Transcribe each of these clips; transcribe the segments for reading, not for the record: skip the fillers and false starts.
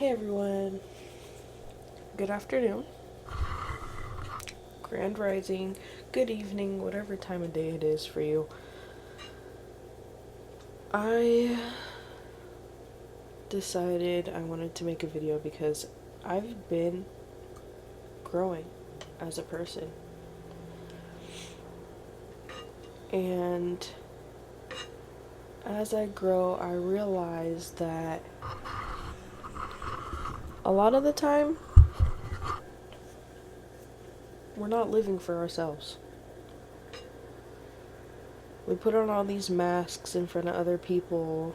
Hey everyone, good afternoon, grand rising, good evening, whatever time of day it is for you. I decided I wanted to make a video because I've been growing as a person, and as I grow, I realize that a lot of the time we're not living for ourselves. We put on all these masks in front of other people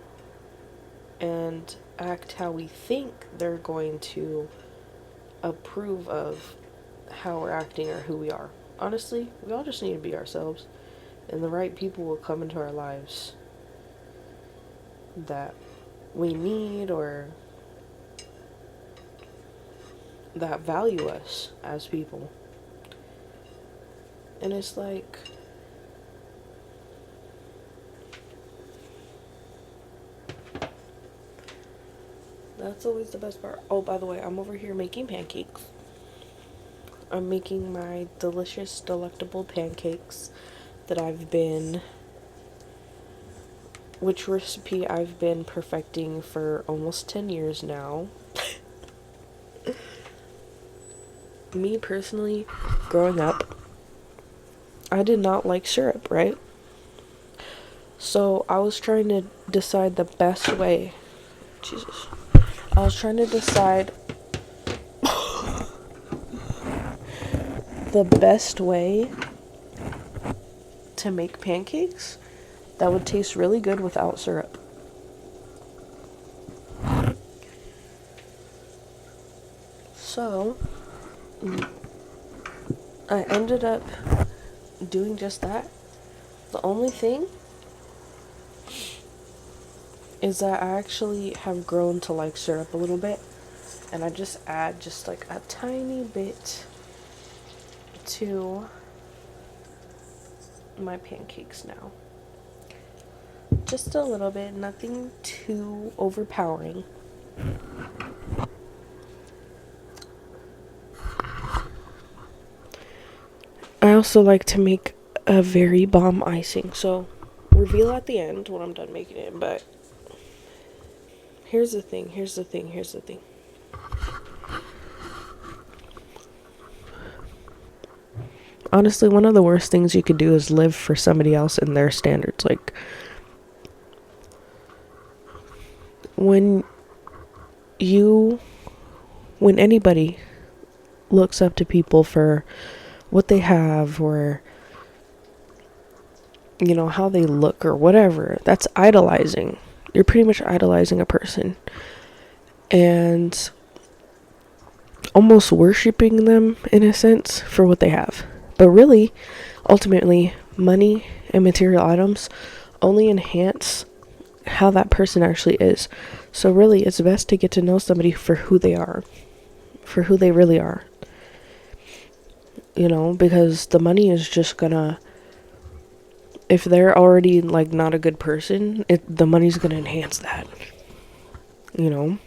and act how we think they're going to approve of how we're acting or who we are. Honestly, we all just need to be ourselves, and the right people will come into our lives that we need or that value us as people. And it's like, that's always the best part. Oh, by the way, I'm over here making pancakes. I'm making my delicious, delectable pancakes that which recipe I've been perfecting for almost 10 years now. Me personally, growing up, I did not like syrup, right? So I was trying to decide the best way. Jesus. I was trying to decide the best way to make pancakes that would taste really good without syrup. So I ended up doing just that. The only thing is that I actually have grown to like syrup a little bit, and I just add just like a tiny bit to my pancakes now. Just a little bit, nothing too overpowering. I also like to make a very bomb icing, so reveal at the end when I'm done making it, but here's the thing. Honestly, one of the worst things you could do is live for somebody else and their standards. Like, when anybody looks up to people for what they have or, how they look or whatever, that's idolizing. You're pretty much idolizing a person and almost worshiping them in a sense for what they have. But really, ultimately, money and material items only enhance how that person actually is. So really, it's best to get to know somebody for who they are, for who they really are. Because the money is just gonna, if they're already like not a good person, the money's gonna enhance that. And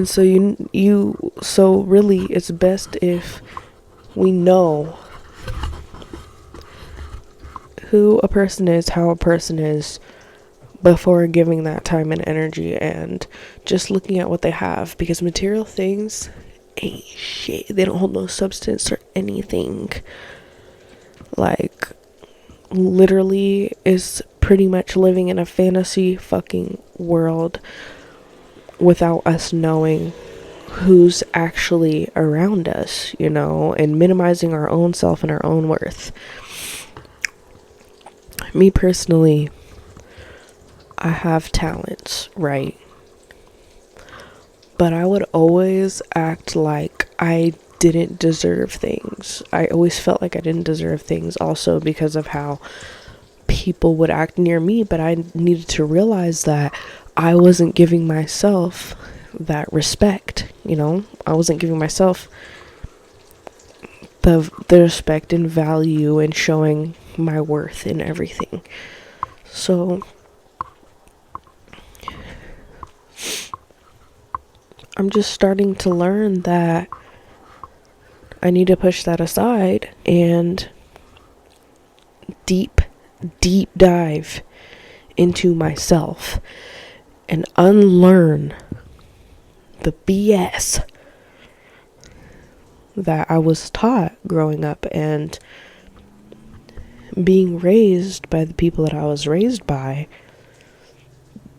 so really, it's best if we know who a person is, how a person is, before giving that time and energy and just looking at what they have, because material things ain't shit. They don't hold no substance or anything. Like, literally is pretty much living in a fantasy fucking world without us knowing who's actually around us, and minimizing our own self and our own worth. Me personally, I have talents, right? But I would always act like I didn't deserve things. I always felt like I didn't deserve things, also because of how people would act near me. But I needed to realize that I wasn't giving myself that respect. I wasn't giving myself the respect and value and showing my worth in everything. So I'm just starting to learn that I need to push that aside and deep, deep dive into myself and unlearn the BS that I was taught growing up and being raised by the people that I was raised by.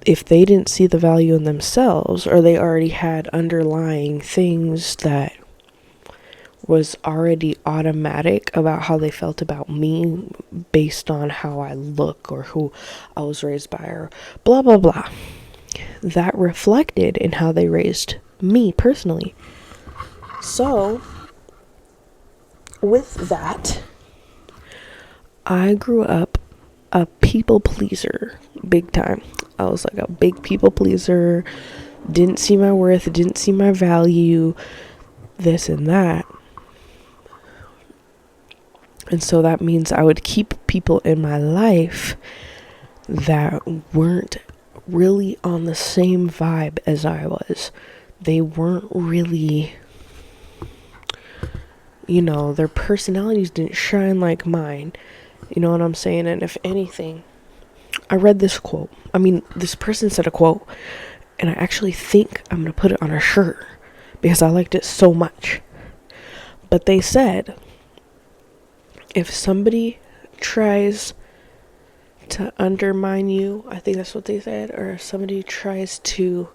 If they didn't see the value in themselves, or they already had underlying things that was already automatic about how they felt about me based on how I look or who I was raised by or blah blah blah, that reflected in how they raised me personally. So with that, I grew up a people pleaser big time. I was like a big people pleaser, didn't see my worth, didn't see my value, this and that. And so that means I would keep people in my life that weren't really on the same vibe as I was. They weren't really, their personalities didn't shine like mine. You know what I'm saying? And if anything, I read this quote. This person said a quote, and I actually think I'm going to put it on a shirt because I liked it so much. But they said, if somebody tries to undermine you, I think that's what they said, or if somebody tries to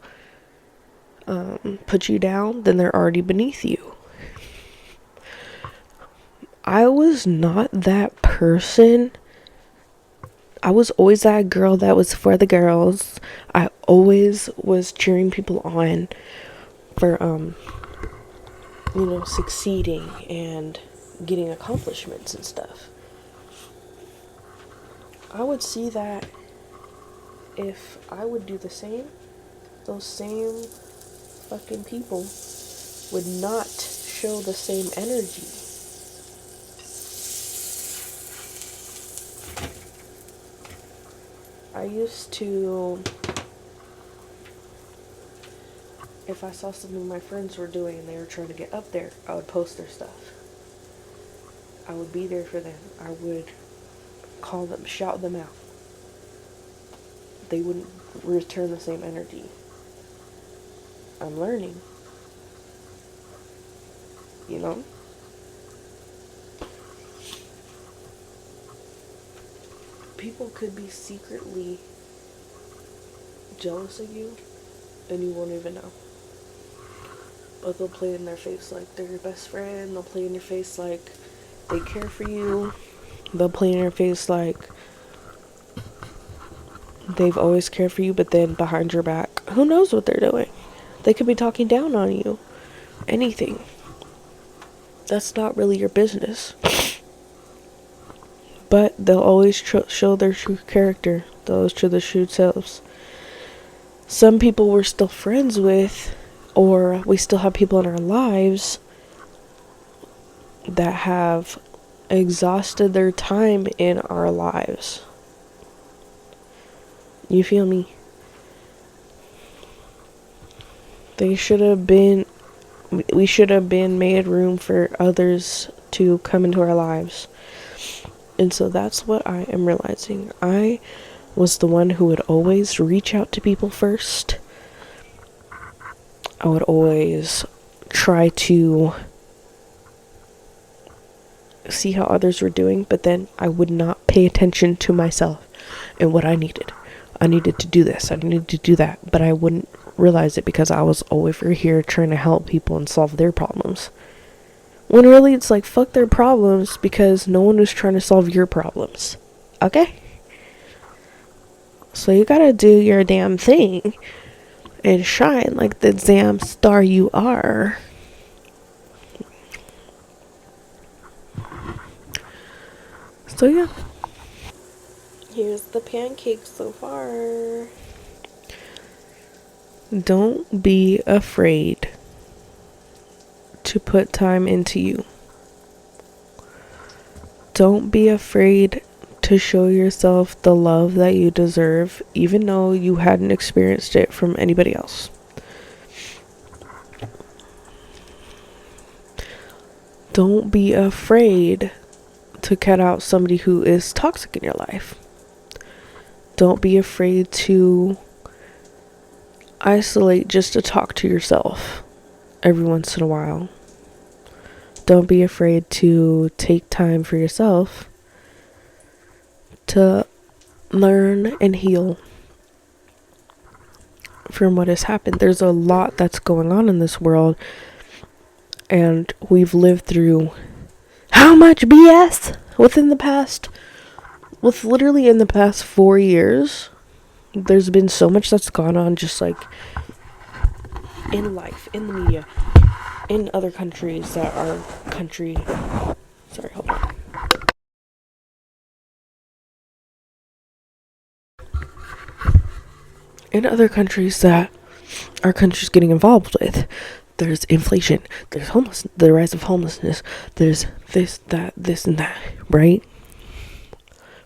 put you down, then they're already beneath you. I was not that person. I was always that girl that was for the girls. I always was cheering people on for succeeding and getting accomplishments and stuff. I would see that if I would do the same, those same fucking people would not show the same energy. I used to, if I saw something my friends were doing and they were trying to get up there, I would post their stuff. I would be there for them. I would call them, shout them out. They wouldn't return the same energy. I'm learning. People could be secretly jealous of you and you won't even know. But they'll play in their face like they're your best friend. They'll play in your face like they care for you. They'll play in your face like they've always cared for you, but then behind your back, who knows what they're doing? They could be talking down on you. Anything. That's not really your business. But they'll always show their true character. They'll always show their true selves. Some people we're still friends with, or we still have people in our lives that have exhausted their time in our lives. You feel me? We should have been made room for others to come into our lives. And so that's what I am realizing. I was the one who would always reach out to people first. I would always try to see how others were doing, but then I would not pay attention to myself and what I needed. I needed to do this, I needed to do that, but I wouldn't realize it because I was over here trying to help people and solve their problems. When really it's like, fuck their problems, because no one was trying to solve your problems. Okay? So you gotta do your damn thing and shine like the damn star you are. So yeah. Here's the pancakes so far. Don't be afraid to put time into you. Don't be afraid to show yourself the love that you deserve, even though you hadn't experienced it from anybody else. Don't be afraid to cut out somebody who is toxic in your life. Don't be afraid to isolate just to talk to yourself every once in a while. Don't be afraid to take time for yourself to learn and heal from what has happened. There's a lot that's going on in this world, and we've lived through how much BS literally in the past 4 years. There's been so much that's gone on, just like in life, in the media, in other countries that are hold on. In other countries that our country's getting involved with, there's inflation, there's the rise of homelessness, there's this, and that, right?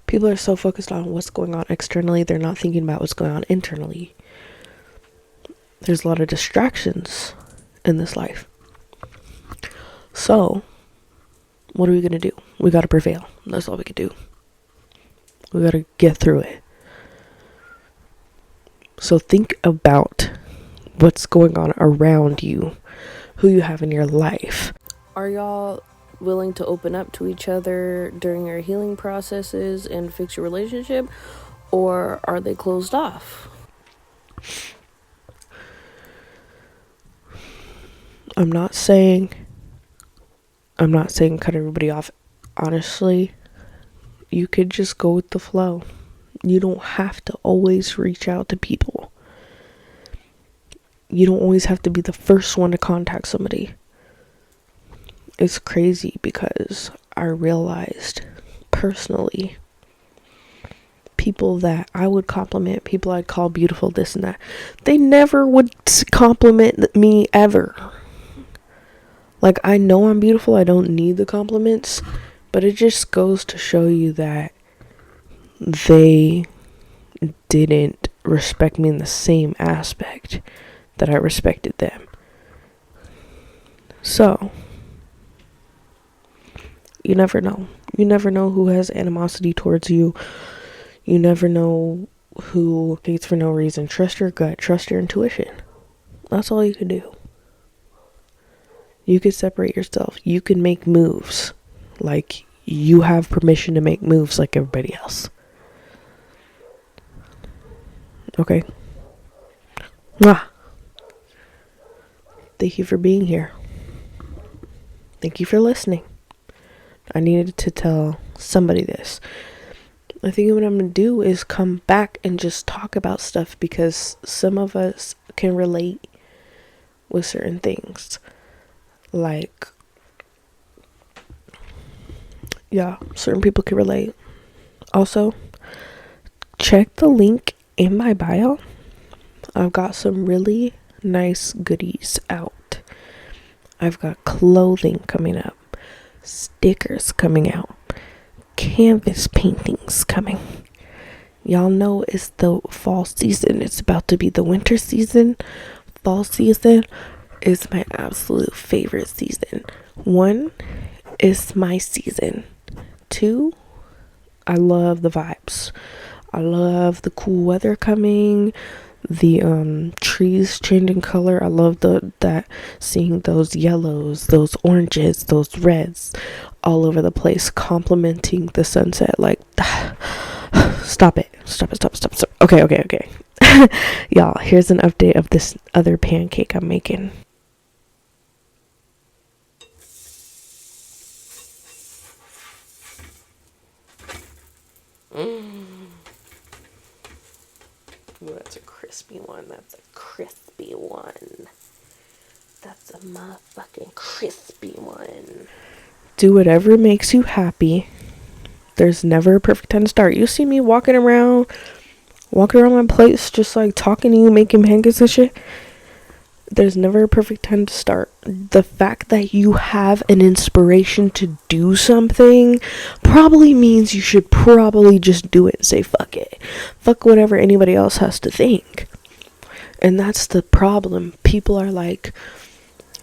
People are so focused on what's going on externally, they're not thinking about what's going on internally. There's a lot of distractions in this life. So, what are we gonna do? We gotta prevail. That's all we can do. We gotta get through it. So think about what's going on around you, who you have in your life. Are y'all willing to open up to each other during your healing processes and fix your relationship, or are they closed off? I'm not saying cut everybody off. Honestly, you could just go with the flow. You don't have to always reach out to people. You don't always have to be the first one to contact somebody. It's crazy because I realized personally, people that I would compliment, people I'd call beautiful, this and that, they never would compliment me ever. Like, I know I'm beautiful, I don't need the compliments, but it just goes to show you that they didn't respect me in the same aspect that I respected them. So, you never know. You never know who has animosity towards you. You never know who hates for no reason. Trust your gut. Trust your intuition. That's all you can do. You can separate yourself. You can make moves. Like, you have permission to make moves like everybody else. Okay. Mwah. Thank you for being here. Thank you for listening. I needed to tell somebody this. I think what I'm going to do is come back and just talk about stuff, because some of us can relate with certain things. Like, yeah, certain people can relate. Also, check the link in my bio. I've got some really nice goodies out. I've got clothing coming up, stickers coming out, canvas paintings coming. Y'all know it's the fall season. It's about to be the winter season. Fall season is my absolute favorite season. 1, it's my season. 2, I love the vibes. I love the cool weather coming, the trees changing color. I love that seeing those yellows, those oranges, those reds all over the place, complementing the sunset. Like, stop it. Okay. Y'all, here's an update of this other pancake I'm making. Ooh, that's a crispy one. That's a motherfucking crispy one. Do whatever makes you happy. There's never a perfect time to start. You see me walking around my place, just like talking to you, making pancakes and shit. There's never a perfect time to start. The fact that you have an inspiration to do something probably means you should probably just do it and say fuck it. Fuck whatever anybody else has to think. And that's the problem. People are like,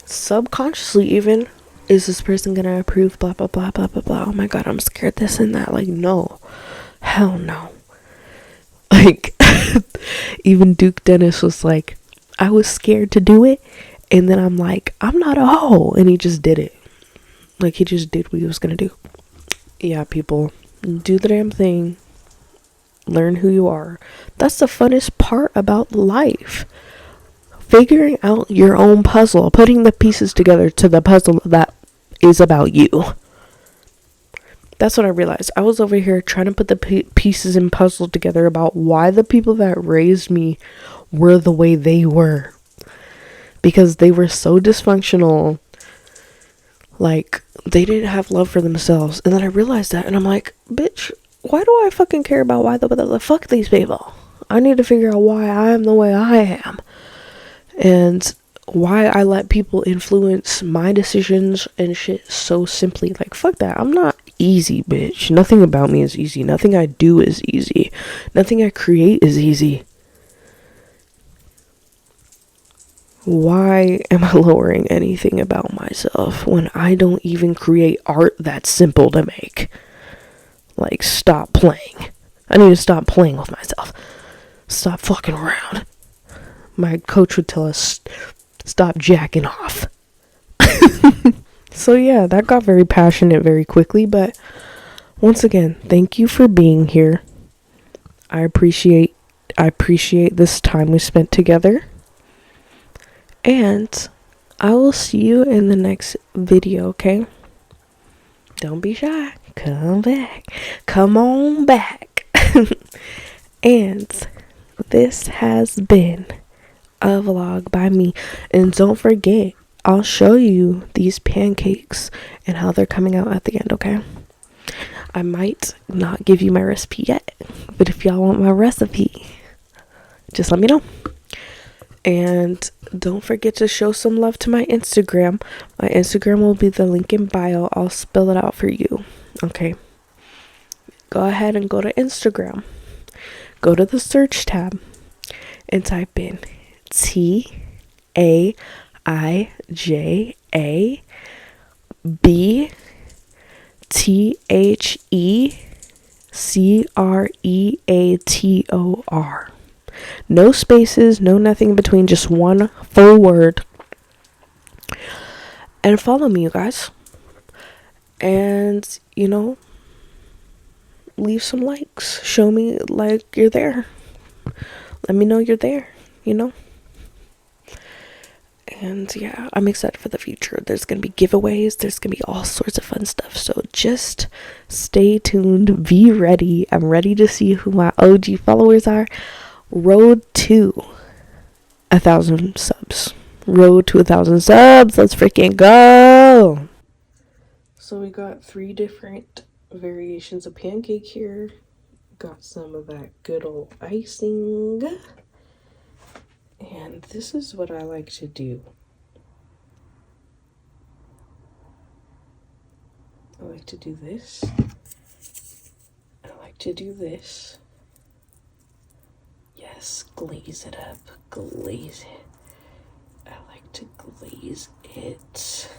subconsciously even, is this person gonna approve, blah blah blah blah blah blah, oh my god, I'm scared, this and that. Like, no, hell no. Like, even Duke Dennis was like, I was scared to do it, and then I'm like, I'm not a hoe, and he just did it. Like, he just did what he was gonna do. Yeah, people, do the damn thing. Learn who you are. That's the funnest part about life. Figuring out your own puzzle, putting the pieces together to the puzzle that is about you. That's what I realized. I was over here trying to put the pieces and puzzle together about why the people that raised me were the way they were. Because they were so dysfunctional. Like, they didn't have love for themselves. And then I realized that, and I'm like, bitch, why do I fucking care about why the fuck these people? I need to figure out why I am the way I am. And why I let people influence my decisions and shit so simply. Like, fuck that. I'm not easy, bitch. Nothing about me is easy. Nothing I do is easy. Nothing I create is easy. Why am I lowering anything about myself when I don't even create art that's simple to make? Like, stop playing. I need to stop playing with myself. Stop fucking around. My coach would tell us, stop jacking off. So yeah, that got very passionate very quickly, but once again, thank you for being here. I appreciate this time we spent together. And I will see you in the next video, okay? Don't be shy. Come back. Come on back. And this has been a vlog by me. And don't forget, I'll show you these pancakes and how they're coming out at the end, okay? I might not give you my recipe yet, but if y'all want my recipe, just let me know. And don't forget to show some love to my Instagram. My Instagram will be the link in bio. I'll spell it out for you. Okay. Go ahead and go to Instagram. Go to the search tab and type in TAIJABTHECREATOR. No spaces, no nothing in between, just one full word. And follow me, you guys. And, leave some likes. Show me like you're there. Let me know you're there, And yeah, I'm excited for the future. There's going to be giveaways. There's going to be all sorts of fun stuff. So just stay tuned. Be ready. I'm ready to see who my OG followers are. Road to 1,000 subs. Road to 1,000 subs. Let's freaking go. So we got 3 different variations of pancake here. Got some of that good old icing. And this is what I like to do. I like to do this. I like to do this. Yes, glaze it up. Glaze it. I like to glaze it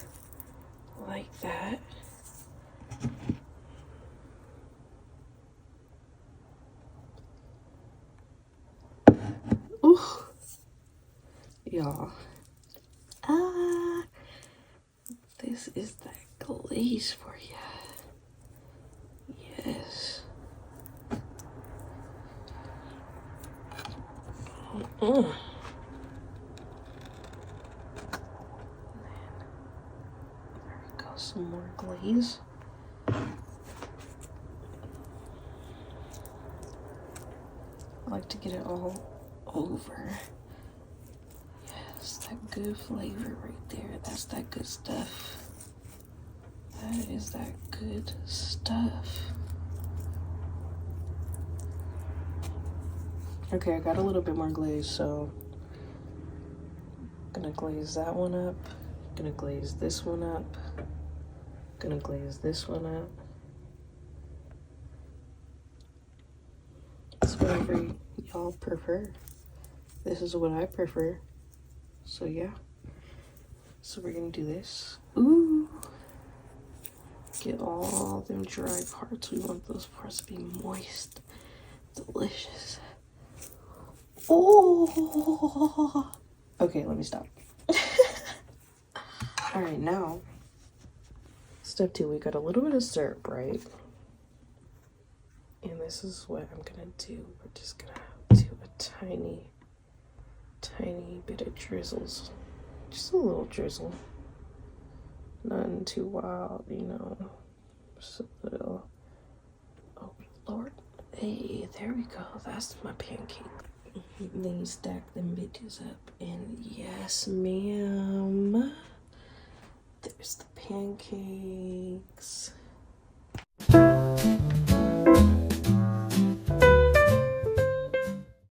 like that. Ooh. Y'all. This is that glaze for you. Yes. There we go, some more glaze. I like to get it all over. Yes, that good flavor right there. That's that good stuff. That is that good stuff. Okay, I got a little bit more glaze, so gonna glaze that one up. Gonna glaze this one up. Gonna glaze this one up. It's whatever y'all prefer. This is what I prefer. So yeah. So we're gonna do this. Ooh. Get all them dry parts. We want those parts to be moist. Delicious. Oh! Okay, let me stop. Alright, now. Step 2, we got a little bit of syrup, right? And this is what I'm gonna do. We're just gonna do a tiny bit of drizzles. Just a little drizzle. Nothing too wild, you know. Just a little. Oh, Lord. Hey, there we go. That's my pancake. Then you stack them bitches up. And yes, ma'am. There's the pancakes.